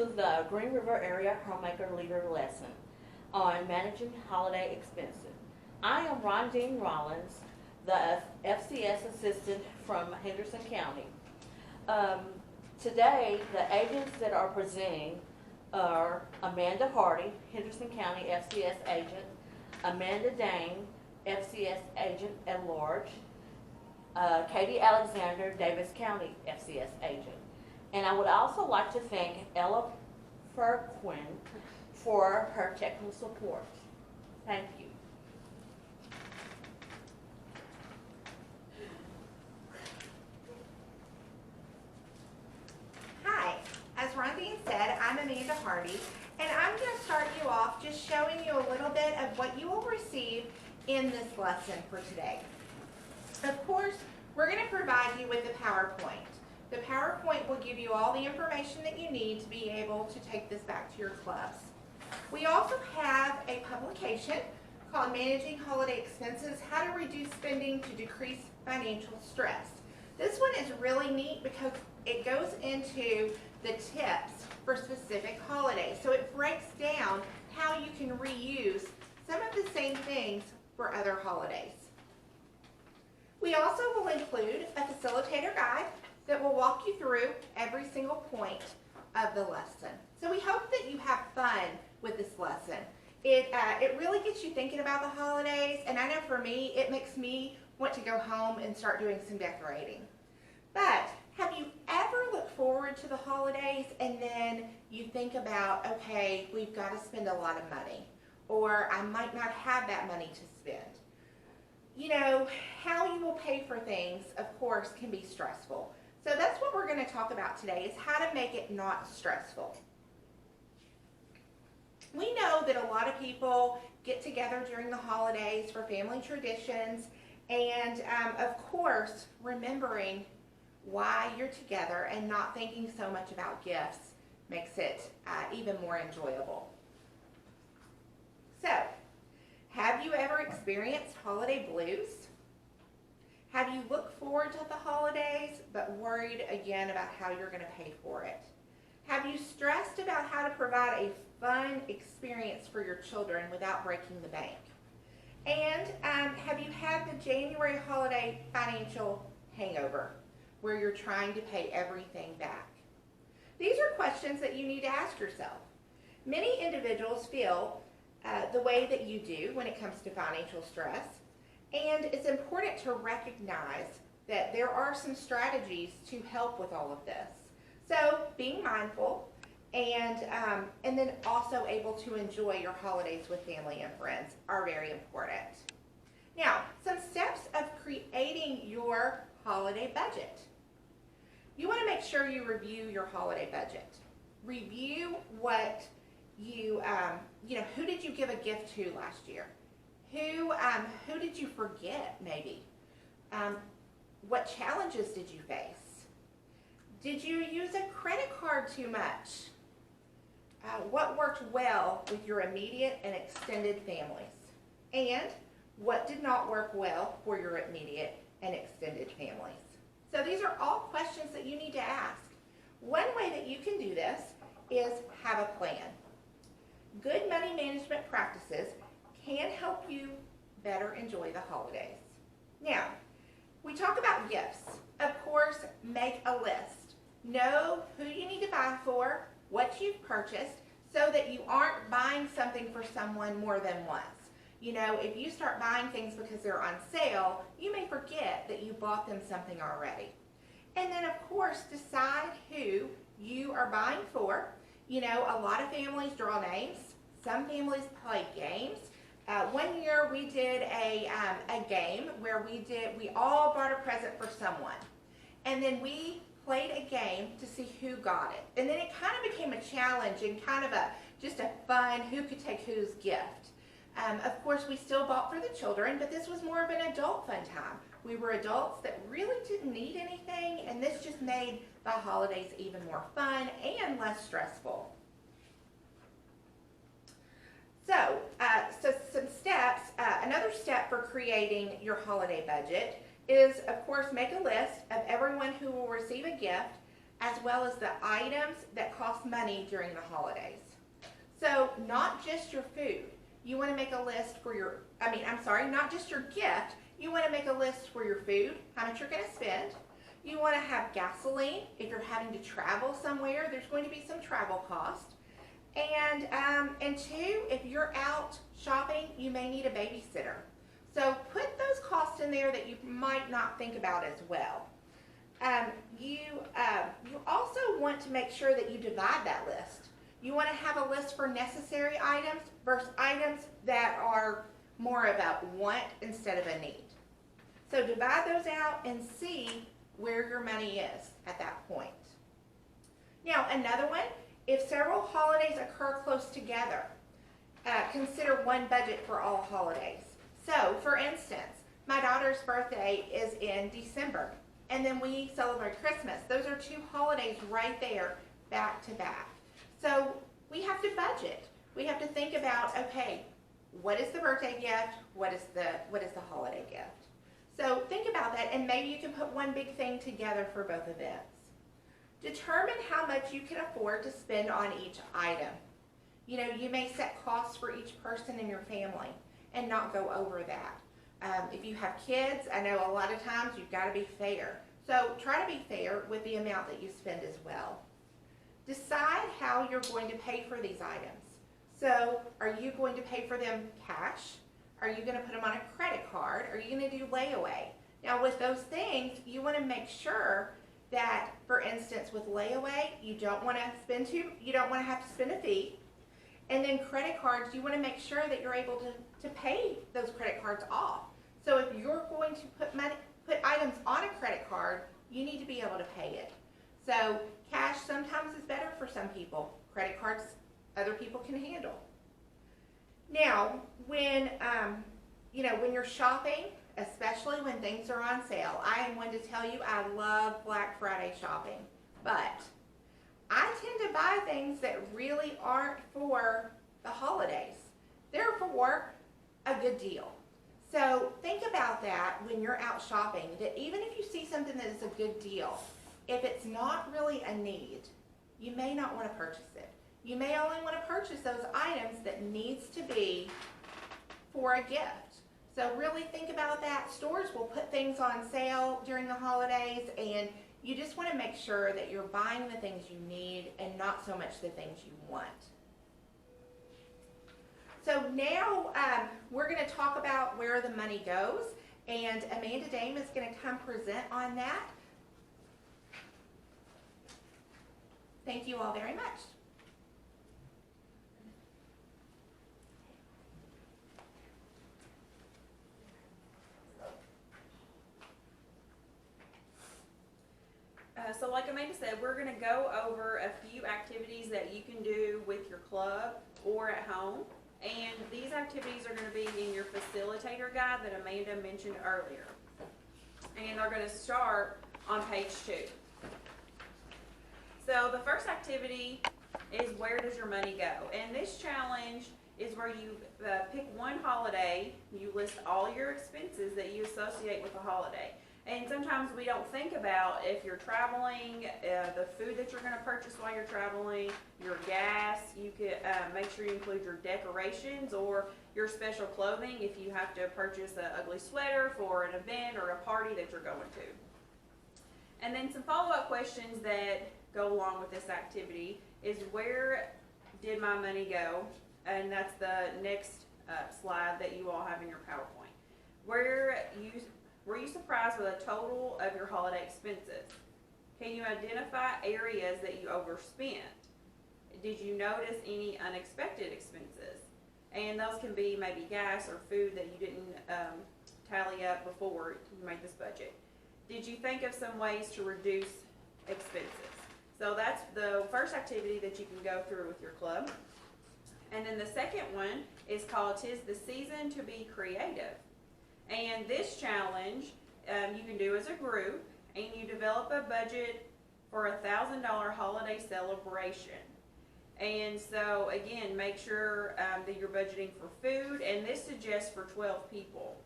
to the Green River Area Homemaker Leader lesson on managing holiday expenses. I am Rondine Rollins, the FCS assistant from Henderson County. Today, the agents that are presenting are Amanda Hardy, Henderson County FCS agent, Amanda Dane, FCS agent at large, Katie Alexander, Daviess County FCS agent. And I would also like to thank Ella Furquin for her technical support. Thank you. Hi, as Rondine said, I'm Amanda Hardy, and I'm going to start you off just showing you a little bit of what you will receive in this lesson for today. Of course, we're going to provide you with the PowerPoint. The PowerPoint will give you all the information that you need to be able to take this back to your clubs. We also have a publication called Managing Holiday Expenses, How to Reduce Spending to Decrease Financial Stress. This one is really neat because it goes into the tips for specific holidays. So it breaks down how you can reuse some of the same things for other holidays. We also will include a facilitator guide that will walk you through every single point of the lesson. So we hope that you have fun with this lesson. It really gets you thinking about the holidays, and I know for me, it makes me want to go home and start doing some decorating. But have you ever looked forward to the holidays and then you think about, okay, we've got to spend a lot of money, or I might not have that money to spend? You know, how you will pay for things, of course, can be stressful. So that's what we're going to talk about today, is how to make it not stressful. We know that a lot of people get together during the holidays for family traditions, and of course, remembering why you're together and not thinking so much about gifts makes it even more enjoyable. So, have you ever experienced holiday blues? Have you looked forward to the holidays but worried again about how you're going to pay for it? Have you stressed about how to provide a fun experience for your children without breaking the bank? And have you had the January holiday financial hangover, where you're trying to pay everything back? These are questions that you need to ask yourself. Many individuals feel the way that you do when it comes to financial stress, and it's important to recognize that there are some strategies to help with all of this. So being mindful and then also able to enjoy your holidays with family and friends are very important. Now, some steps of creating your holiday budget. You want to make sure you review your holiday budget. Review what you know, who did you give a gift to last year? Who did you forget maybe? What challenges did you face? Did you use a credit card too much? What worked well with your immediate and extended families? And what did not work well for your immediate and extended families? So these are all questions that you need to ask. One way that you can do this is have a plan. Good money management practices can help you better enjoy the holidays. Now, we talk about gifts. Of course, make a list. Know who you need to buy for, what you've purchased, so that you aren't buying something for someone more than once. You know, if you start buying things because they're on sale, you may forget that you bought them something already. And then, of course, decide who you are buying for. You know, a lot of families draw names. Some families play games. One year we did a game where we all bought a present for someone. And then we played a game to see who got it. And then it kind of became a challenge and kind of just a fun who could take whose gift. Of course, we still bought for the children, but this was more of an adult fun time. We were adults that really didn't need anything, and this just made the holidays even more fun and less stressful. So some steps, another step for creating your holiday budget is, of course, make a list of everyone who will receive a gift as well as the items that cost money during the holidays. So not just your food. You want to make a list for not just your gift. You want to make a list for your food, how much you're going to spend. You want to have gasoline. If you're having to travel somewhere, there's going to be some travel cost. And two, if you're out shopping, you may need a babysitter. So put those costs in there that you might not think about as well. You also want to make sure that you divide that list. You want to have a list for necessary items versus items that are more about want instead of a need. So divide those out and see where your money is at that point. Now, another one, if several holidays occur close together, consider one budget for all holidays. So, for instance, my daughter's birthday is in December, and then we celebrate Christmas. Those are two holidays right there, back to back. So we have to budget. We have to think about, okay, what is the birthday gift? What is the holiday gift? So think about that, and maybe you can put one big thing together for both events. Determine how much you can afford to spend on each item. You know, you may set costs for each person in your family and not go over that. If you have kids, I know a lot of times you've got to be fair. So try to be fair with the amount that you spend as well. Decide how you're going to pay for these items. So are you going to pay for them cash? Are you going to put them on a credit card? Are you going to do layaway? Now with those things, you want to make sure that, for instance, with layaway, you don't want to have to spend a fee. And then credit cards, you want to make sure that you're able to pay those credit cards off. So if you're going to put items on a credit card, you need to be able to pay it. So cash sometimes is better for some people. Credit cards, other people can handle. Now, when you're shopping, especially when things are on sale, I am one to tell you I love Black Friday shopping, but I tend to buy things that really aren't for the holidays. They're for a good deal. So think about that when you're out shopping, that even if you see something that is a good deal, if it's not really a need, you may not want to purchase it. You may only want to purchase those items that needs to be for a gift. So really think about that. Stores will put things on sale during the holidays, and you just want to make sure that you're buying the things you need and not so much the things you want. So now we're going to talk about where the money goes, and Amanda Dame is going to come present on that. Thank you all very much. So like Amanda said, we're going to go over a few activities that you can do with your club or at home. And these activities are going to be in your facilitator guide that Amanda mentioned earlier. And they're going to start on page 2. So the first activity is where does your money go? And this challenge is where you pick one holiday, you list all your expenses that you associate with the holiday. And sometimes we don't think about if you're traveling, the food that you're going to purchase while you're traveling, your gas. You could make sure you include your decorations or your special clothing if you have to purchase an ugly sweater for an event or a party that you're going to. And then some follow-up questions that go along with this activity is where did my money go? And that's the next slide that you all have in your PowerPoint. Were you surprised with the total of your holiday expenses? Can you identify areas that you overspent? Did you notice any unexpected expenses? And those can be maybe gas or food that you didn't tally up before you made this budget. Did you think of some ways to reduce expenses? So that's the first activity that you can go through with your club. And then the second one is called "'Tis the Season to Be Creative." And this challenge you can do as a group, and you develop a budget for a $1,000 holiday celebration. And so again, make sure that you're budgeting for food, and this suggests for 12 people.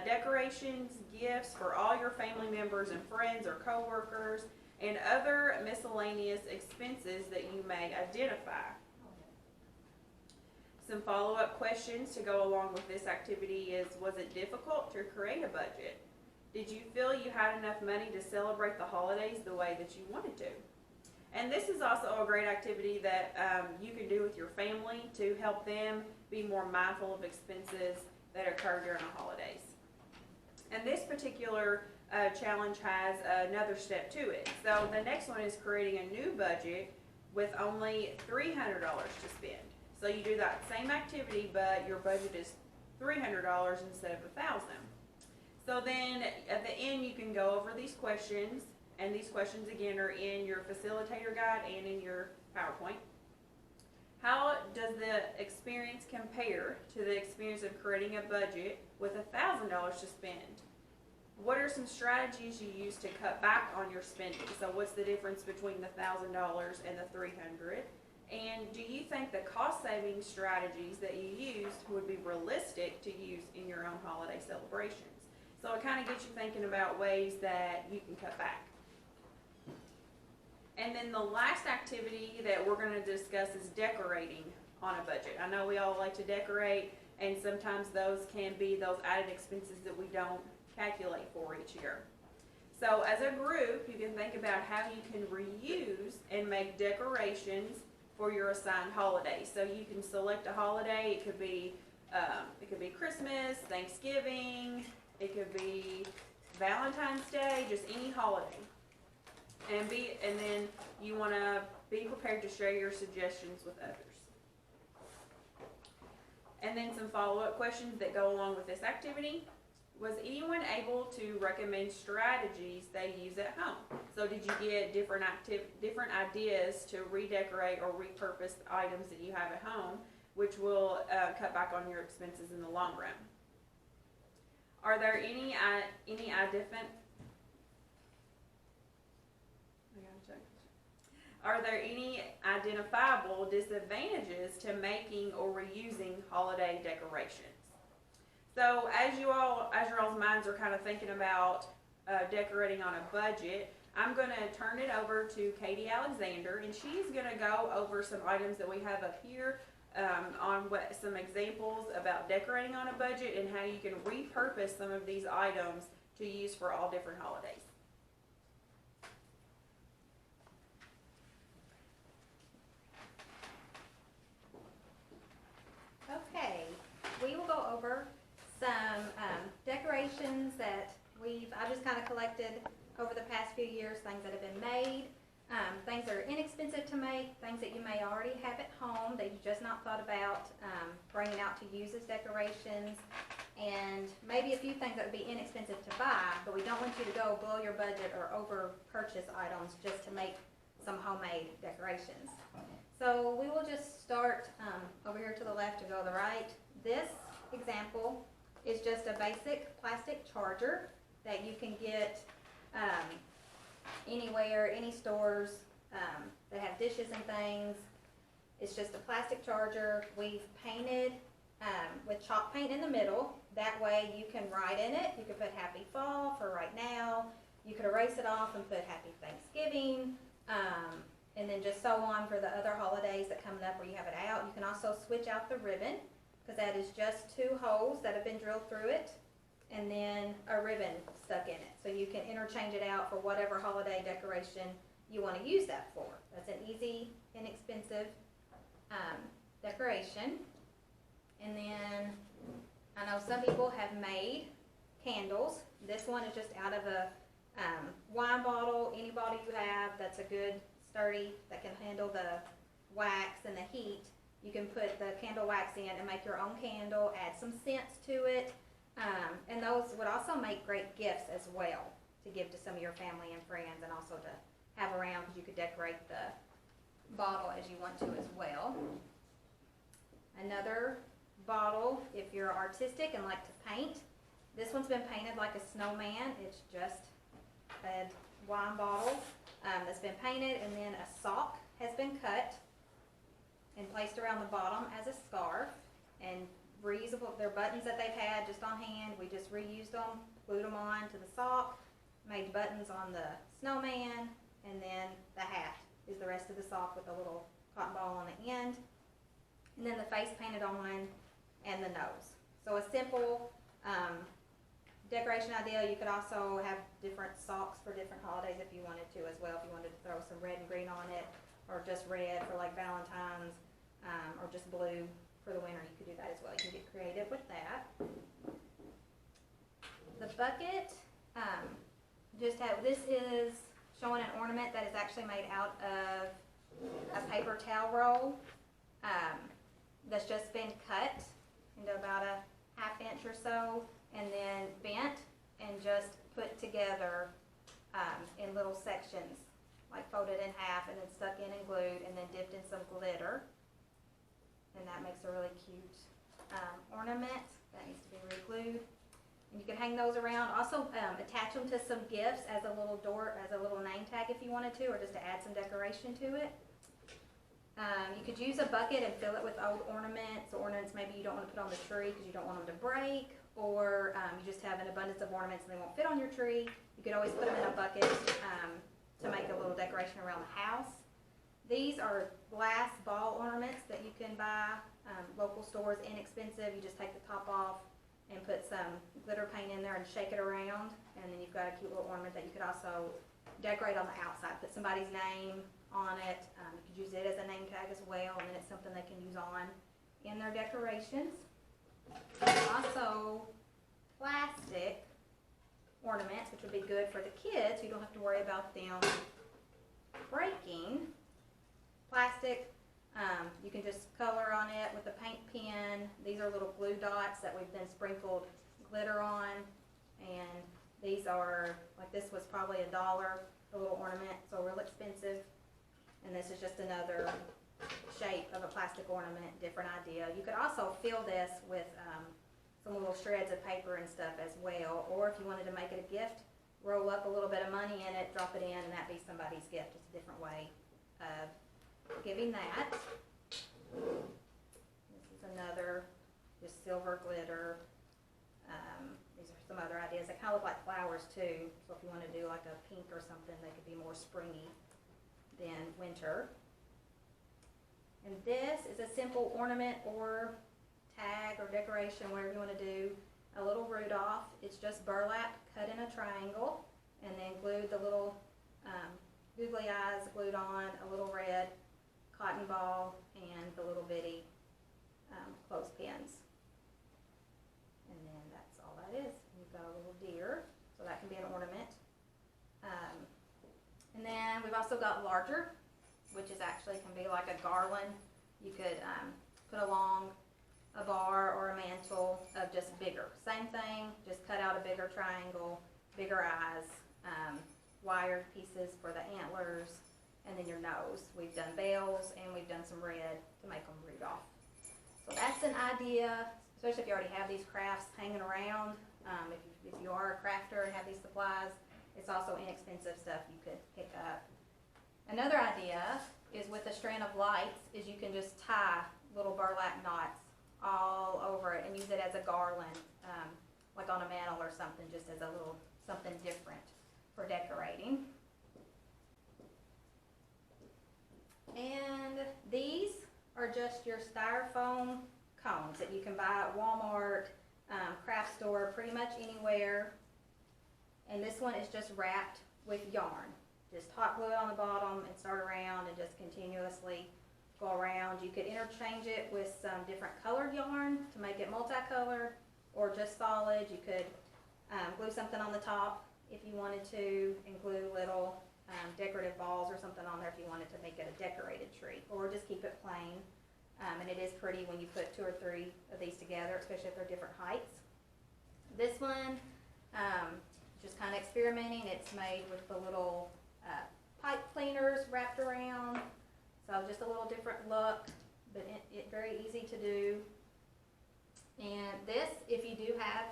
Decorations, gifts for all your family members and friends or co-workers, and other miscellaneous expenses that you may identify. Some follow-up questions to go along with this activity is, was it difficult to create a budget? Did you feel you had enough money to celebrate the holidays the way that you wanted to? And this is also a great activity that you can do with your family to help them be more mindful of expenses that occur during the holidays. And this particular challenge has another step to it. So the next one is creating a new budget with only $300 to spend. So you do that same activity, but your budget is $300 instead of $1,000. So then at the end you can go over these questions, and these questions again are in your facilitator guide and in your PowerPoint. How does the experience compare to the experience of creating a budget with $1,000 to spend? What are some strategies you use to cut back on your spending? So what's the difference between the $1,000 and the $300? And do you think the cost-saving strategies that you used would be realistic to use in your own holiday celebrations? So it kind of gets you thinking about ways that you can cut back. And then the last activity that we're going to discuss is decorating on a budget. I know we all like to decorate, and sometimes those can be those added expenses that we don't calculate for each year. So as a group, you can think about how you can reuse and make decorations for your assigned holiday. So you can select a holiday. It could be Christmas, Thanksgiving, it could be Valentine's Day, just any holiday. And then you want to be prepared to share your suggestions with others. And then some follow-up questions that go along with this activity. Was anyone able to recommend strategies they use at home? So did you get different ideas to redecorate or repurpose items that you have at home, which will cut back on your expenses in the long run? Are there any identifiable disadvantages to making or reusing holiday decorations? So as your all's minds are kind of thinking about decorating on a budget, I'm going to turn it over to Katie Alexander, and she's going to go over some items that we have up here on some examples about decorating on a budget and how you can repurpose some of these items to use for all different holidays. Okay, we will go over some decorations that I've just kind of collected over the past few years, things that have been made, things that are inexpensive to make, things that you may already have at home that you just not thought about bringing out to use as decorations, and maybe a few things that would be inexpensive to buy, but we don't want you to go blow your budget or over purchase items just to make some homemade decorations. So we will just start over here to the left and go to the right. This example is just a basic plastic charger that you can get anywhere, any stores that have dishes and things. It's just a plastic charger. We've painted with chalk paint in the middle. That way you can write in it. You could put Happy Fall for right now. You could erase it off and put Happy Thanksgiving. And then just so on for the other holidays that coming up where you have it out. You can also switch out the ribbon, because that is just 2 holes that have been drilled through it and then a ribbon stuck in it. So you can interchange it out for whatever holiday decoration you want to use that for. That's an easy, inexpensive decoration. And then I know some people have made candles. This one is just out of a wine bottle. Any bottle you have that's a good sturdy, that can handle the wax and the heat. You can put the candle wax in and make your own candle, add some scents to it, and those would also make great gifts as well to give to some of your family and friends, and also to have around, because you could decorate the bottle as you want to as well. Another bottle, if you're artistic and like to paint, this one's been painted like a snowman. It's just a wine bottle that's been painted, and then a sock has been cut and placed around the bottom as a scarf, and reusable. They're buttons that they've had just on hand. We just reused them, glued them on to the sock, made buttons on the snowman, and then the hat is the rest of the sock with a little cotton ball on the end. And then the face painted on and the nose. So a simple decoration idea. You could also have different socks for different holidays if you wanted to as well. If you wanted to throw some red and green on it, or just red for like Valentine's, or just blue for the winter, you could do that as well. You can get creative with that. The bucket, this is showing an ornament that is actually made out of a paper towel roll that's just been cut into about a ½ inch or so, and then bent and just put together in little sections, like folded in half and then stuck in and glued and then dipped in some glitter. And that makes a really cute ornament that needs to be re-glued. And you can hang those around. Also attach them to some gifts as a little name tag if you wanted to, or just to add some decoration to it. You could use a bucket and fill it with old ornaments, maybe you don't want to put on the tree because you don't want them to break, or you just have an abundance of ornaments and they won't fit on your tree. You could always put them in a bucket to make a little decoration around the house. These are glass ball ornaments that you can buy, local stores, inexpensive. You just take the top off and put some glitter paint in there and shake it around, and then you've got a cute little ornament that you could also decorate on the outside. Put somebody's name on it. You could use it as a name tag as well, and then it's something they can use on in their decorations. Also, plastic ornaments, which would be good for the kids, so you don't have to worry about them breaking. Plastic, you can just color on it with a paint pen. These are little glue dots that we've then sprinkled glitter on, and these are, like this was probably $1, the little ornament, so real expensive. And this is just another shape of a plastic ornament, different idea. You could also fill this with some little shreds of paper and stuff as well, or if you wanted to make it a gift, roll up a little bit of money in it, drop it in, and that'd be somebody's gift. It's a different way of giving that. This is another, just silver glitter. These are some other ideas. They kind of look like flowers too, so if you want to do like a pink or something, they could be more springy than winter. And this is a simple ornament or tag or decoration, whatever you want to do. A little Rudolph. It's just burlap cut in a triangle and then glued, the little googly eyes glued on, a little red cotton ball, and the little bitty clothespins. And then that's all that is. You've got a little deer, so that can be an ornament. And then we've also got larger, which is actually can be like a garland. You could put along a bar or a mantle of just bigger. Same thing, just cut out a bigger triangle, bigger eyes, wired pieces for the antlers, and then your nose. We've done bells and we've done some red to make them Rudolph. So that's an idea, especially if you already have these crafts hanging around. If you are a crafter and have these supplies, it's also inexpensive stuff you could pick up. Another idea is with a strand of lights is you can just tie little burlap knots all over it and use it as a garland, like on a mantle or something, just as a little something different for decorating. And these are just your styrofoam cones that you can buy at Walmart, craft store, pretty much anywhere. And this one is just wrapped with yarn. Just hot glue it on the bottom and start around and just continuously go around. You could interchange it with some different colored yarn to make it multicolored, or just solid. You could glue something on the top if you wanted to, and glue little decorative balls or something on there if you wanted to make it a decorated tree, or just keep it plain. And it is pretty when you put 2 or 3 of these together, especially if they're different heights. This one, just kind of experimenting. It's made with the little pipe cleaners wrapped around, so just a little different look, but it very easy to do. And this, if you do have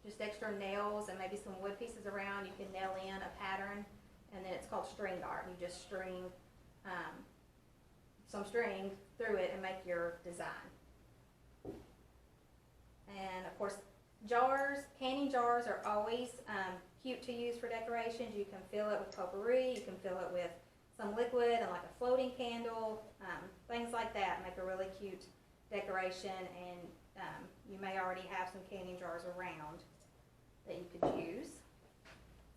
just extra nails and maybe some wood pieces around, you can nail in a pattern, and then it's called string art. You just string some string through it and make your design. And of course, jars, canning jars are always cute to use for decorations. You can fill it with potpourri, you can fill it with some liquid and like a floating candle, things like that make a really cute decoration, and you may already have some candy jars around that you could use.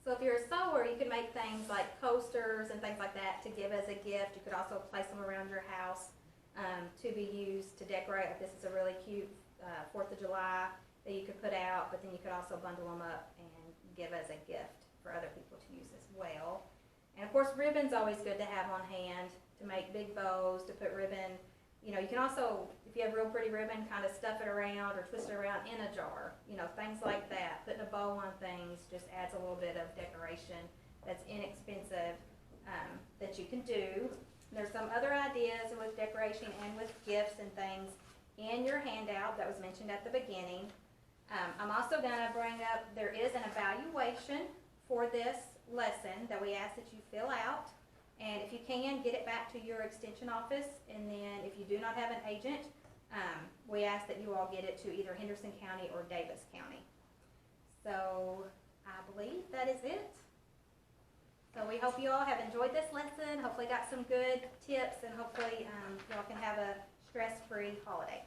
So if you're a sewer, you can make things like coasters and things like that to give as a gift. You could also place them around your house to be used to decorate. Like this is a really cute 4th of July that you could put out, but then you could also bundle them up and give as a gift for other people to use as well. And of course, ribbon's always good to have on hand to make big bows, to put ribbon. You know, you can also, if you have real pretty ribbon, kind of stuff it around or twist it around in a jar. You know, things like that. Putting a bow on things just adds a little bit of decoration that's inexpensive that you can do. There's some other ideas with decoration and with gifts and things in your handout that was mentioned at the beginning. I'm also going to bring up, there is an evaluation for this lesson that we ask that you fill out. And if you can, get it back to your extension office. And then if you do not have an agent, we ask that you all get it to either Henderson County or Daviess County. So I believe that is it. So we hope you all have enjoyed this lesson, hopefully got some good tips, and hopefully y'all can have a stress-free holiday.